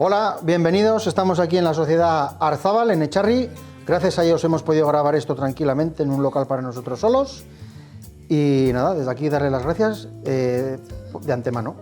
Hola, bienvenidos. Estamos aquí en la Sociedad Arzabal, en Echarri. Gracias a ellos hemos podido grabar esto tranquilamente en un local para nosotros solos. Y nada, desde aquí darle las gracias de antemano.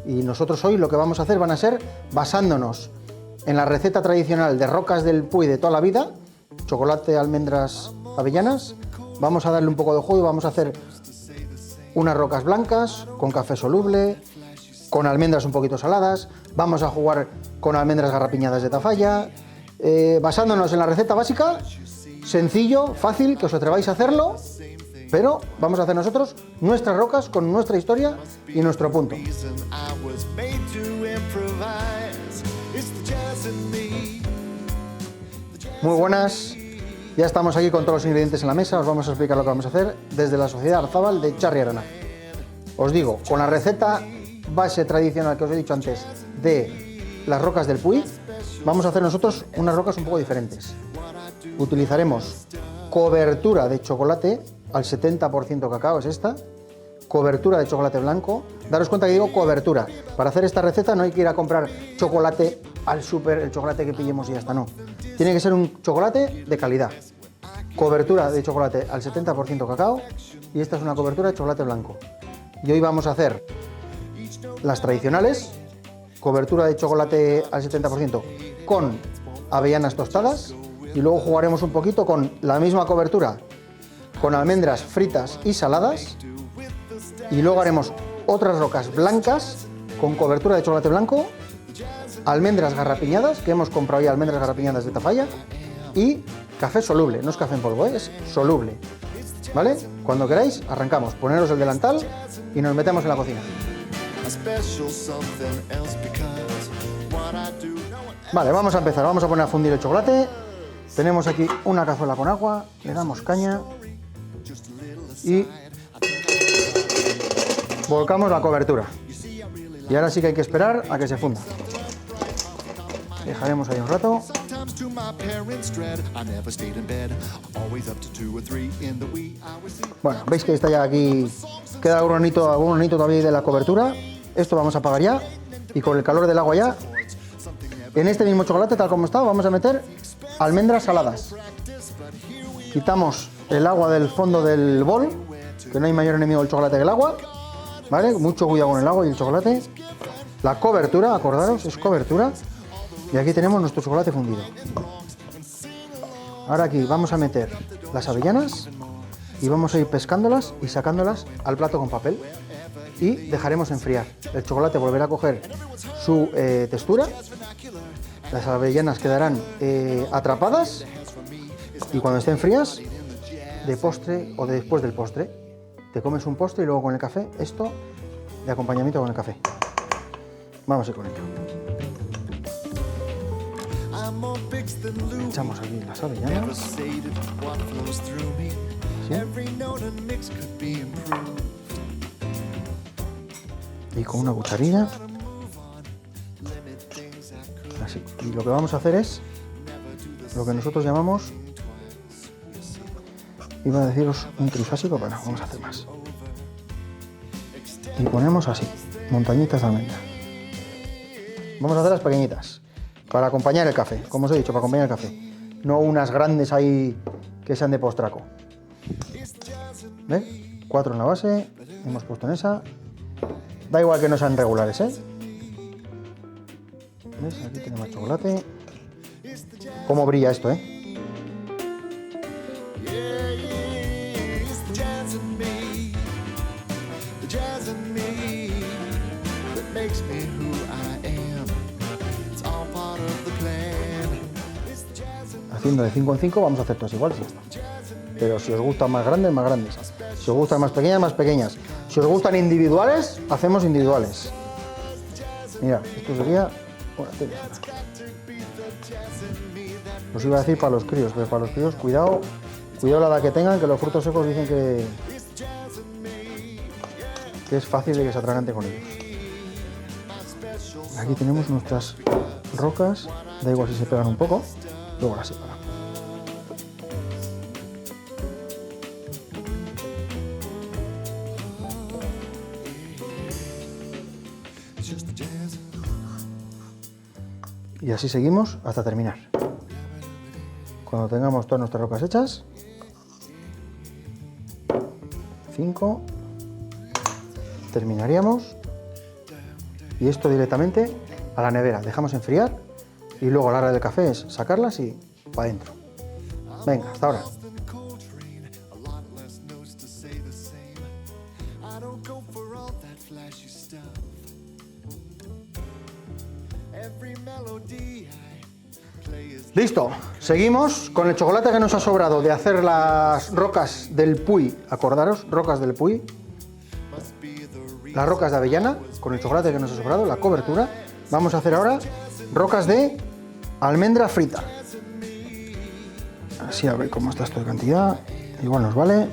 Y nosotros hoy lo que vamos a hacer van a ser, basándonos en la receta tradicional de rocas del Puy de toda la vida, chocolate, almendras, avellanas, vamos a darle un poco de juego y vamos a hacer unas rocas blancas con café soluble, con almendras un poquito saladas, vamos a jugar con almendras garrapiñadas de Tafalla, basándonos en la receta básica, sencillo, fácil, que os atreváis a hacerlo, pero vamos a hacer nosotros nuestras rocas con nuestra historia y nuestro punto. Muy buenas, ya estamos aquí con todos los ingredientes en la mesa, os vamos a explicar lo que vamos a hacer desde la Sociedad Arzabal de Echarri Arana. Os digo, con la receta base tradicional que os he dicho antes de las rocas del Puy, vamos a hacer nosotros unas rocas un poco diferentes. Utilizaremos cobertura de chocolate al 70% cacao, es esta, cobertura de chocolate blanco. Daros cuenta que digo cobertura. Para hacer esta receta no hay que ir a comprar chocolate al súper, el chocolate que pillemos y ya está, no. Tiene que ser un chocolate de calidad. Cobertura de chocolate al 70% cacao y esta es una cobertura de chocolate blanco. Y hoy vamos a hacer las tradicionales, cobertura de chocolate al 70% con avellanas tostadas y luego jugaremos un poquito con la misma cobertura con almendras fritas y saladas y luego haremos otras rocas blancas con cobertura de chocolate blanco, almendras garrapiñadas, que hemos comprado ya almendras garrapiñadas de Tafalla, y café soluble, no es café en polvo, es soluble, ¿vale? Cuando queráis arrancamos, poneros el delantal y nos metemos en la cocina. Vale, vamos a empezar, vamos a poner a fundir el chocolate. Tenemos aquí una cazuela con agua, le damos caña y volcamos la cobertura. Y ahora sí que hay que esperar a que se funda. Dejaremos ahí un rato. Bueno, veis que está ya aquí, queda algún granito todavía de la cobertura. Esto vamos a apagar ya y con el calor del agua ya, en este mismo chocolate tal como está, vamos a meter almendras saladas. Quitamos el agua del fondo del bol, que no hay mayor enemigo del chocolate que el agua, ¿vale? Mucho cuidado con el agua y el chocolate. La cobertura, acordaros, es cobertura. Y aquí tenemos nuestro chocolate fundido. Ahora aquí vamos a meter las avellanas y vamos a ir pescándolas y sacándolas al plato con papel. Y dejaremos enfriar. El chocolate volverá a coger su textura. Las avellanas quedarán atrapadas. Y cuando estén frías, de postre o después del postre, te comes un postre y luego con el café, esto de acompañamiento con el café. Vamos a ir con ello. Echamos aquí las avellanas. ¿Sí? Y con una cucharilla. Así. Y lo que vamos a hacer es lo que nosotros llamamos, iba a deciros un trifásico, pero no, vamos a hacer más. Y ponemos así, montañitas de almendra. Vamos a hacer las pequeñitas, para acompañar el café, como os he dicho, para acompañar el café. No unas grandes ahí que sean de postraco. ¿Ves? 4 en la base, hemos puesto en esa. Da igual que no sean regulares, ¿eh? ¿Ves? Aquí tenemos chocolate. Cómo brilla esto, ¿eh? Haciendo de 5 en 5 vamos a hacer todas iguales y ya está. Pero si os gustan más grandes, más grandes. Si os gustan más pequeñas, más pequeñas. Si os gustan individuales, hacemos individuales. Mira, esto sería... Os iba a decir para los críos, pero para los críos, cuidado la edad que tengan, que los frutos secos dicen que es fácil de que se atragante con ellos. Aquí tenemos nuestras rocas, da igual si se pegan un poco, luego las separamos. Y así seguimos hasta terminar. Cuando tengamos todas nuestras rocas hechas, 5, terminaríamos. Y esto directamente a la nevera. Dejamos enfriar y luego a la hora del café es sacarlas y para adentro. Venga, hasta ahora. Listo, seguimos con el chocolate que nos ha sobrado de hacer las rocas del Puy. Acordaros, rocas del Puy. Las rocas de avellana, con el chocolate que nos ha sobrado, la cobertura. Vamos a hacer ahora rocas de almendra frita. Así a ver cómo está esto de cantidad. Igual nos vale.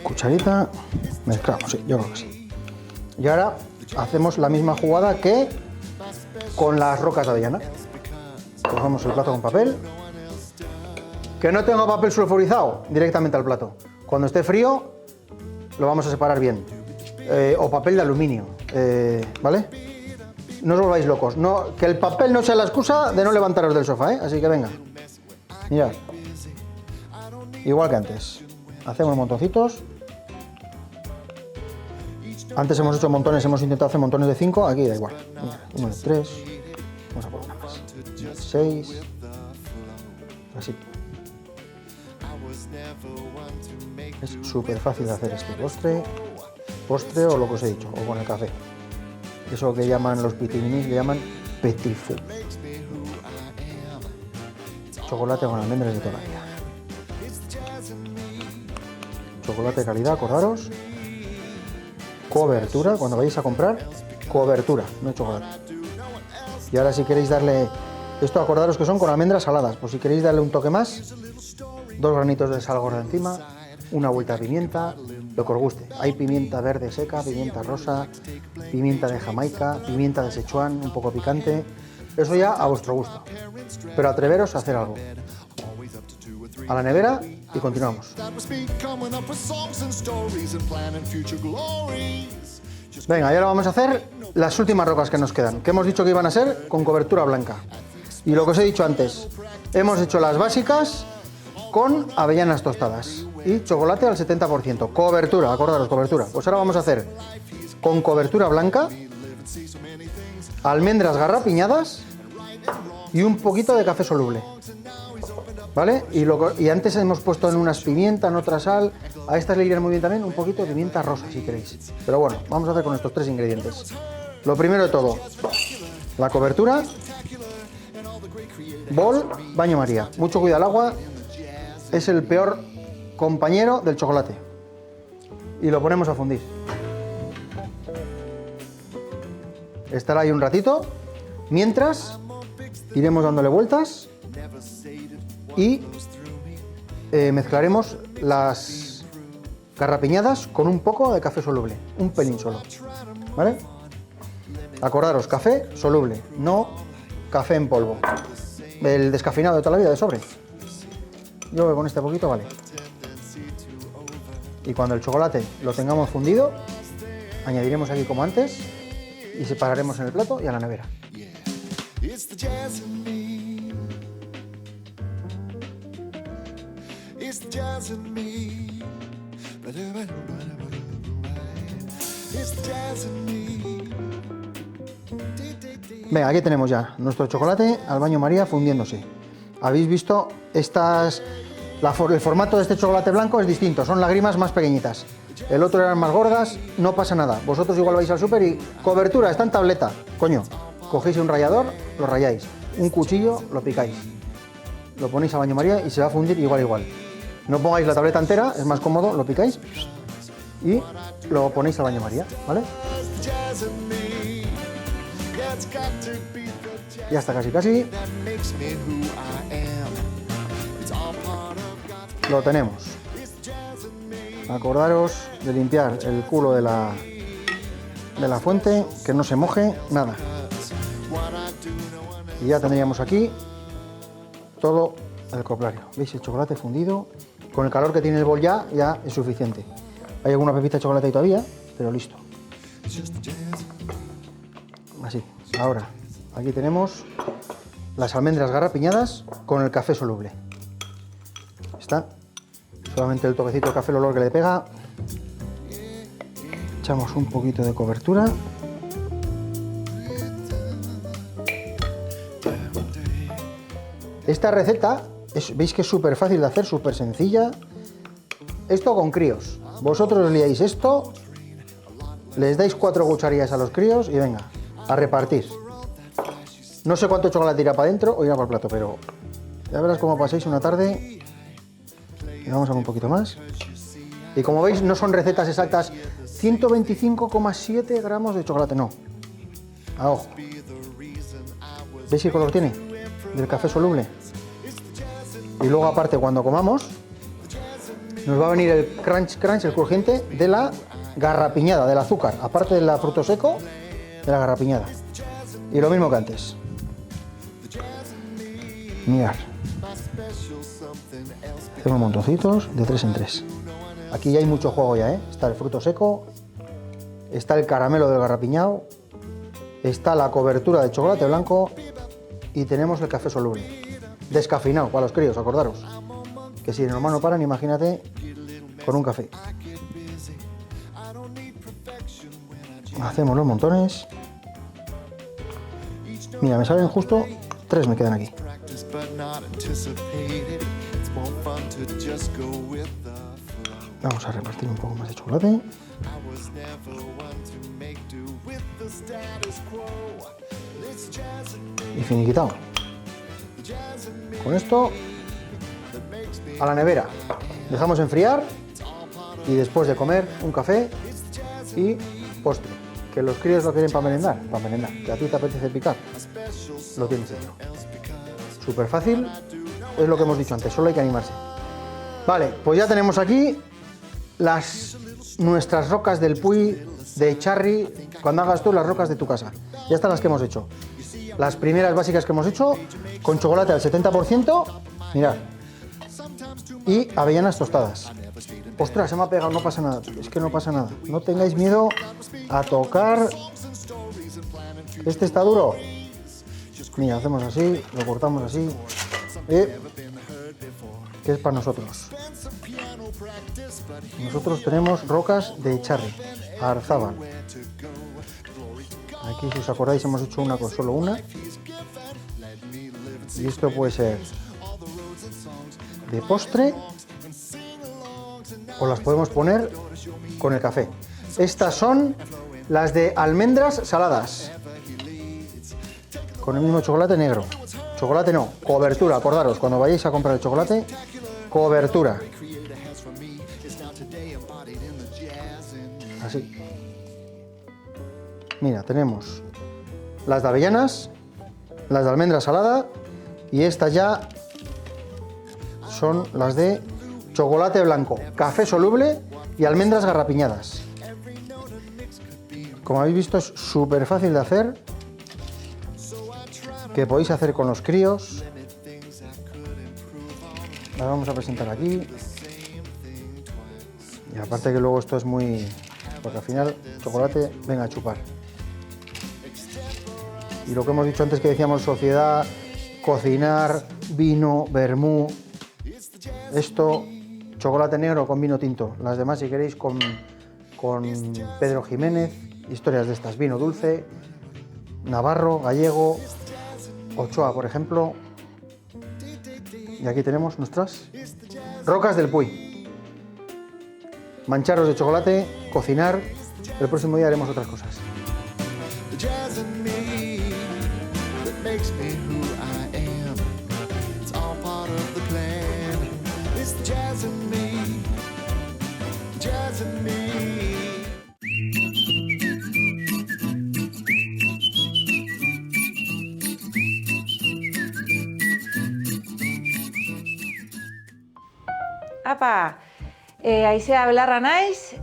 Cucharita. Mezclamos, sí, yo creo que sí. Y ahora hacemos la misma jugada que con las rocas de avellana. Cogemos el plato con papel. Que no tenga papel sulfurizado, directamente al plato. Cuando esté frío, lo vamos a separar bien. O papel de aluminio, ¿vale? No os volváis locos. No, que el papel no sea la excusa de no levantaros del sofá, ¿eh? Así que venga. Mirad. Igual que antes. Hacemos montoncitos. Antes hemos hecho montones, hemos intentado hacer montones de 5. Aquí da igual. Mira, 1 de 3. Vamos a poner una más. 6. Así. Es súper fácil de hacer este postre o lo que os he dicho, o con el café. Eso que llaman los pitiminis, le llaman petit four. Chocolate con almendras de toda la vida. Chocolate de calidad, acordaros. Cobertura, cuando vayáis a comprar, cobertura, no chocolate. Y ahora si queréis darle, esto acordaros que son con almendras saladas, pues si queréis darle un toque más, 2 granitos de sal gorda encima, una vuelta de pimienta, lo que os guste. Hay pimienta verde seca, pimienta rosa, pimienta de Jamaica, pimienta de Sichuan, un poco picante. Eso ya a vuestro gusto. Pero atreveros a hacer algo. A la nevera y continuamos. Venga, y ahora vamos a hacer las últimas rocas que nos quedan, que hemos dicho que iban a ser con cobertura blanca. Y lo que os he dicho antes, hemos hecho las básicas con avellanas tostadas y chocolate al 70%. Cobertura, acordaros, cobertura. Pues ahora vamos a hacer con cobertura blanca, almendras garrapiñadas y un poquito de café soluble. ¿Vale? Y antes hemos puesto en unas pimienta, en otra sal. A estas le irían muy bien también un poquito de pimienta rosa, si queréis. Pero bueno, vamos a hacer con estos 3 ingredientes. Lo primero de todo, la cobertura, bol, baño María. Mucho cuidado al agua, es el peor compañero del chocolate. Y lo ponemos a fundir. Estará ahí un ratito, mientras iremos dándole vueltas y mezclaremos las garrapiñadas con un poco de café soluble, un pelín solo, ¿vale? Acordaros, café soluble, no café en polvo, el descafeinado de toda la vida de sobre. Yo con este poquito vale. Y cuando el chocolate lo tengamos fundido, añadiremos aquí como antes y separaremos en el plato y a la nevera. Venga, aquí tenemos ya nuestro chocolate al baño María fundiéndose. Habéis visto el formato de este chocolate blanco es distinto, son lágrimas más pequeñitas. El otro eran más gordas, no pasa nada. Vosotros igual vais al súper y cobertura, está en tableta. Coño, cogéis un rallador, lo rayáis. Un cuchillo, lo picáis. Lo ponéis a baño María y se va a fundir igual. No pongáis la tableta entera, es más cómodo, lo picáis y lo ponéis a baño María, ¿vale? Ya está casi. Lo tenemos. Acordaros de limpiar el culo de la fuente, que no se moje nada. Y ya tendríamos aquí todo el coplario. ¿Veis el chocolate fundido? Con el calor que tiene el bol ya es suficiente. Hay alguna pepita de chocolate ahí todavía, pero listo. Así. Ahora Aquí tenemos las almendras garrapiñadas con el café soluble. Está solamente el toquecito de café, el olor que le pega. Echamos un poquito de cobertura. Esta receta, veis que es súper fácil de hacer, súper sencilla. Esto con críos. Vosotros liáis esto, les dais 4 cucharillas a los críos y venga, a repartir. No sé cuánto chocolate irá para adentro o irá para el plato, pero ya verás cómo paséis una tarde. Y vamos a ver un poquito más. Y como veis, no son recetas exactas. 125,7 gramos de chocolate, no. A ojo. ¿Veis qué color tiene? Del café soluble. Y luego aparte, cuando comamos, nos va a venir el crunch crunch, el crujiente de la garrapiñada, del azúcar. Aparte del fruto seco, de la garrapiñada. Y lo mismo que antes. Mirad. Hacemos montoncitos de 3 en 3. Aquí ya hay mucho juego ya, ¿eh? Está el fruto seco, está el caramelo del garrapiñado, está la cobertura de chocolate blanco y tenemos el café soluble. Descafeinado para los críos, acordaros. Que si normal no paran, imagínate con un café. Hacemos los montones. Mira, me salen justo 3, me quedan aquí. Vamos a repartir un poco más de chocolate. Y finiquitado. Con esto a la nevera. Dejamos enfriar y después de comer un café y postre. Que los críos lo quieren para merendar, que a ti te apetece picar, lo tienes hecho. Súper fácil, es lo que hemos dicho antes, solo hay que animarse. Vale, pues ya tenemos aquí nuestras rocas del Puy de Charri, cuando hagas tú las rocas de tu casa. Ya están las que hemos hecho. Las primeras básicas que hemos hecho, con chocolate al 70%, mirad, y avellanas tostadas. Ostras, se me ha pegado, no pasa nada, es que no pasa nada. No tengáis miedo a tocar. Este está duro. Mira, hacemos así, lo cortamos así. Que es para nosotros. Nosotros tenemos rocas de Charri, Arzábal. Aquí, si os acordáis, hemos hecho una con solo una. Y esto puede ser de postre o las podemos poner con el café. Estas son las de almendras saladas, con el mismo chocolate negro. Chocolate no, cobertura, acordaros, cuando vayáis a comprar el chocolate, cobertura. Así. Mira, tenemos las de avellanas, las de almendra salada y estas ya son las de chocolate blanco, café soluble y almendras garrapiñadas. Como habéis visto, es súper fácil de hacer, que podéis hacer con los críos. Las vamos a presentar aquí. Y aparte que luego esto es muy... porque al final chocolate, venga a chupar. Y lo que hemos dicho antes que decíamos, sociedad, cocinar, vino, vermú. Esto, chocolate negro con vino tinto. Las demás, si queréis, con Pedro Jiménez, historias de estas. Vino dulce, navarro, gallego, Ochoa, por ejemplo. Y aquí tenemos nuestras rocas del Puy. Mancharos de chocolate, cocinar. El próximo día haremos otras cosas. Apa, aizea belarra naiz,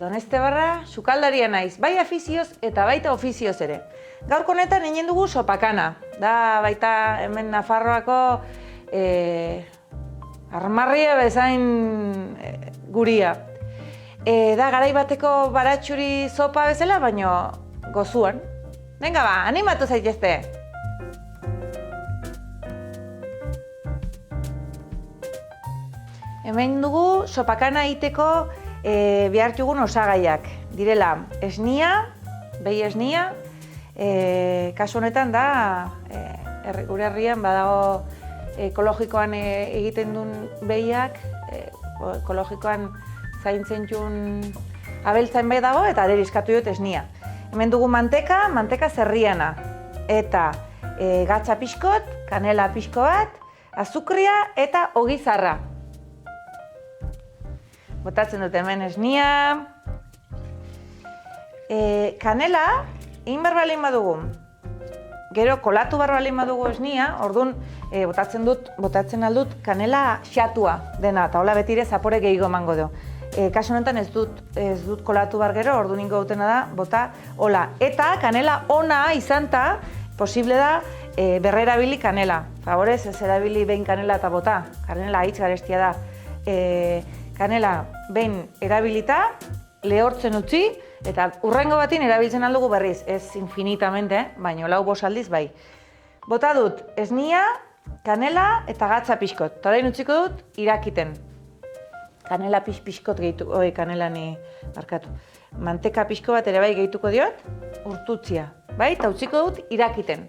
Doneztebarra sukaldaria naiz, bai afizioz eta baita ofizioz ere. Gaurko honetan egin dugu sopakana, da baita hemen Nafarroako armarria bezain guria. Da garai bateko baratxuri sopa bezala, baino gozuan. Venga ba, animatu zaitezte! hemen dugu sopakana egiteko behar dugun osagaiak. Direla, esnia, behi esnia, kasu honetan da, gure herrian badago ekologikoan egiten duen behiak, ekologikoan zaintzen duen abeltzain behi dago eta aderiskatu dut esnia. Hemen dugu manteka zerriana, eta gatza pixkot, kanela pixko bat, azukria eta ogi zarra. Botatzen dut hemen esnia. Kanela, egin behar balin badugu. Gero kolatu behar balin badugu esnia, orduan botatzen aldut kanela xatua dena, eta hola betire zapore gehiago emango du. Kasu honetan ez dut kolatu behar gero, orduan ingo dutena da, bota hola. Eta kanela ona izanta, posible da berrerabili kanela. Favorez, ez erabili behin kanela eta bota. Kanela hitz garestia da. Kanela behin erabilita, lehortzen utzi, eta hurrengo batin erabiltzen aldugu berriz. Ez infinitamente, baina lau bosaldiz bai. Bota dut esnia, kanela eta gatza pixkot. Eta orain utziko dut irakiten. Kanela pixkot gehituko, kanelani barkatu. Manteka pixko bat ere bai gehituko diot, urtutzia. Bai, eta utziko dut irakiten.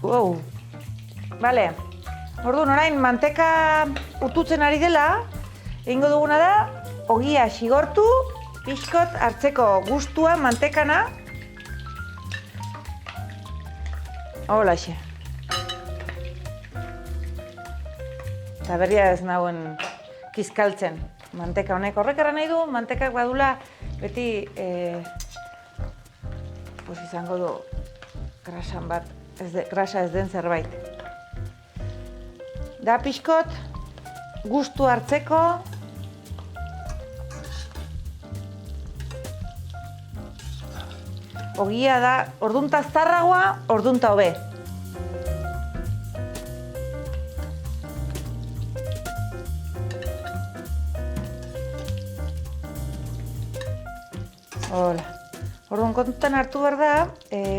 Wow. Bale, orduan orain manteka urtutzen ari dela, egingo duguna da, ogia xigortu, pixkot hartzeko gustua mantekana. Holaxe. Eta berria ez nauen kiskaltzen manteka honek. Horrek erran nahi du, mantekak badula beti izango du grasan bat. Grasa ez den zerbait. Da pixkot, gustu hartzeko. Ogia da, ordunta zarragoa, ordunta hobe. Hola. Orduan kontutan hartu behar da,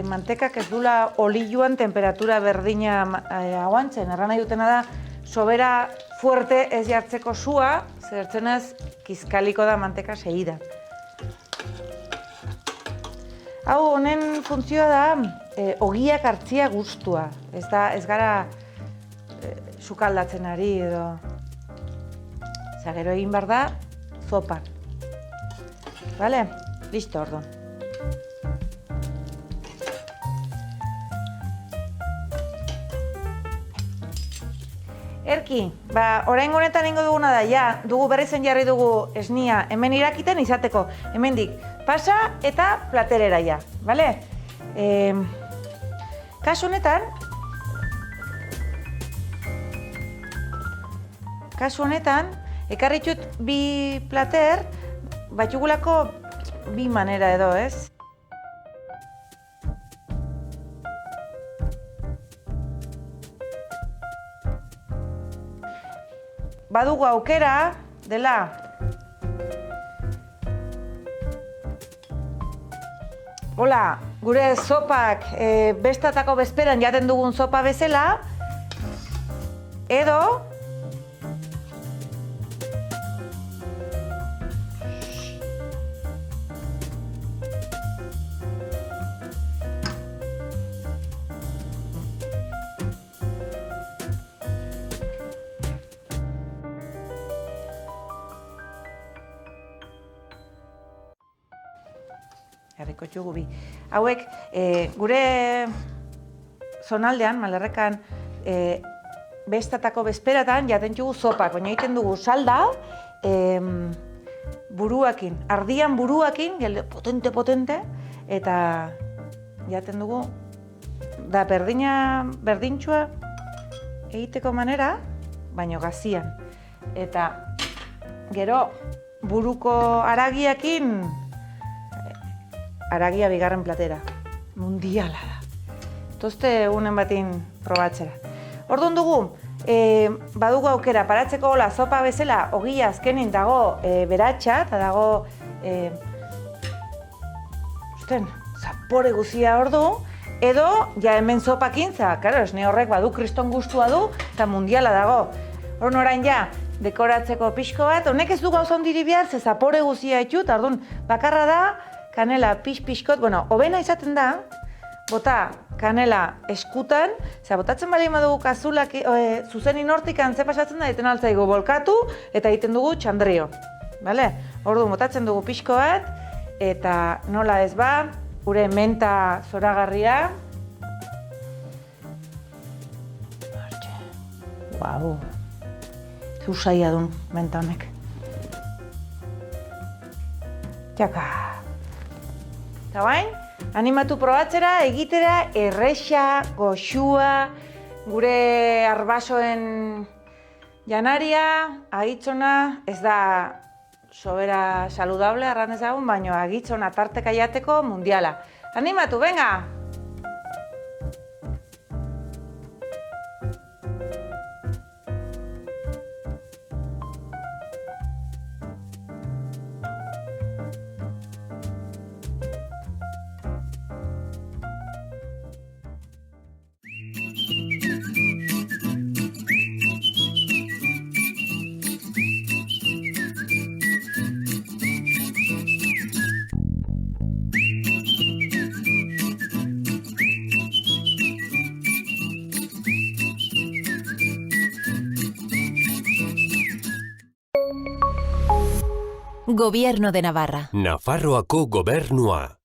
mantekak ez dula olioan temperatura berdina aguantzen. Erran nahi dutena da, sobera fuerte ez jartzeko sua, zertzenez kiskaliko da manteka segida. Hau honen funtzioa da, ogiak hartzia gustua. Ez gara sukaldatzen ari edo. Gero egin behar da, zopan. Bale? Listo, orduan. Erki, orain honetan ingo duguna da, ja, dugu berrizen jarri dugu esnia hemen irakiten izateko. Hemendik pasa eta platerera ja, bale? Kasu honetan, ekarritxut bi plater, batxugulako bi manera edo, ez? Badugu aukera dela hola, gure sopak bestatako bezperan jaten dugun sopa bezala edo jarriko txugu bi. Hauek, gure zonaldean, Malerrekan, bestatako bezperatan jaten txugu zopak, baina egiten dugu salda buruakin, ardian buruakin, potente, eta jaten dugu, da berdintxua egiteko manera, baino gazian. Eta gero buruko haragiakin, haragia bigarren platera. mundiala da. Tozte unen batin probatzera. Orduan dugu, badugu aukera, paratzeko hola zopa bezala, ogia azkenin dago beratxa, eta dago, zapore guzia ordu, edo, ja hemen zopakin, karo, esne horrek badu kriston gustua du, eta mundiala dago. Orduan orain ja, dekoratzeko pixko bat, honek ez du gauza ondiri behar, ze zapore guzia etxut, orduan bakarra da, kanela pixkot, bueno, hobena izaten da, bota kanela eskutan, botatzen bali madugu kazulak zuzenin hortikan ze pasatzen da, egiten altzaigu bolkatu eta egiten dugu txandrio. Orduan, botatzen dugu pixko bat, eta nola ez ba, gure menta zoragarria. Guau, zeu saia duen menta honek. Txaka. Eta bain, animatu probatzera, egitera, erresa, goxua, gure arbasoen janaria, agitzona, ez da sobera saludable, arran ezagun, baina agitzona tarteka jateko mundiala. Animatu, venga! Gobierno de Navarra. Nafarroako gobernua.